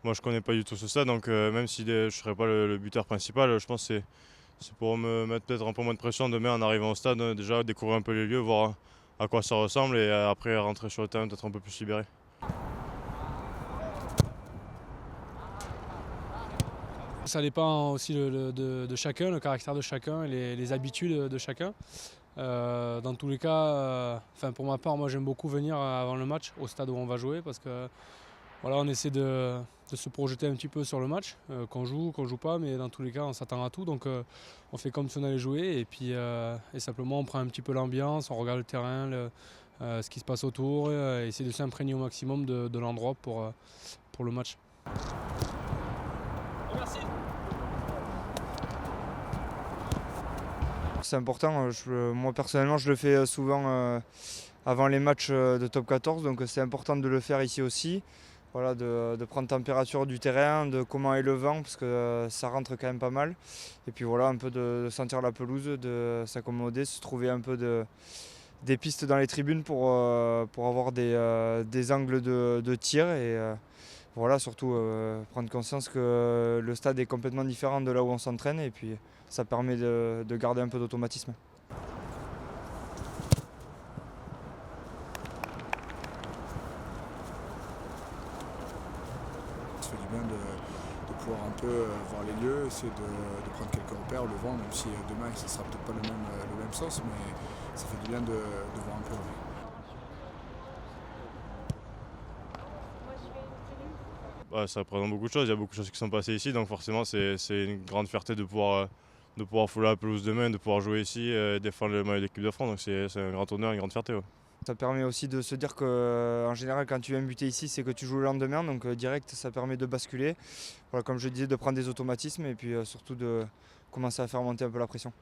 moi je connais pas du tout ce stade, donc même si je ne serai pas le buteur principal, je pense que c'est pour me mettre peut-être un peu moins de pression demain en arrivant au stade, déjà découvrir un peu les lieux, voir à quoi ça ressemble et après rentrer sur le terrain peut-être un peu plus libéré. Ça dépend aussi de chacun, le caractère de chacun et les habitudes de chacun. Dans tous les cas, pour ma part, moi j'aime beaucoup venir avant le match au stade où on va jouer parce que voilà, on essaie de se projeter un petit peu sur le match, qu'on joue pas, mais dans tous les cas on s'attend à tout, donc on fait comme si on allait jouer et puis et simplement on prend un petit peu l'ambiance, on regarde le terrain, ce qui se passe autour, essayer de s'imprégner au maximum de l'endroit pour le match. C'est important, moi personnellement je le fais souvent avant les matchs de top 14, donc c'est important de le faire ici aussi. Voilà, de prendre température du terrain, de comment est le vent, parce que ça rentre quand même pas mal. Et puis voilà, un peu de sentir la pelouse, de s'accommoder, se trouver un peu des pistes dans les tribunes pour avoir des angles de tir. Et voilà, surtout prendre conscience que le stade est complètement différent de là où on s'entraîne. Et puis ça permet de garder un peu d'automatisme. Ça fait du bien de pouvoir un peu voir les lieux, essayer de prendre quelques repères, le vent, même si demain ce ne sera peut-être pas le même sens, mais ça fait du bien de voir un peu. Ça représente beaucoup de choses, il y a beaucoup de choses qui sont passées ici, donc forcément c'est une grande fierté de pouvoir fouler la pelouse demain, de pouvoir jouer ici et défendre le maillot de l'équipe de France, donc c'est un grand honneur, une grande fierté. Ouais. Ça permet aussi de se dire qu'en général, quand tu viens buter ici, c'est que tu joues le lendemain. Donc direct, ça permet de basculer. Voilà, comme je disais, de prendre des automatismes et puis surtout de commencer à faire monter un peu la pression.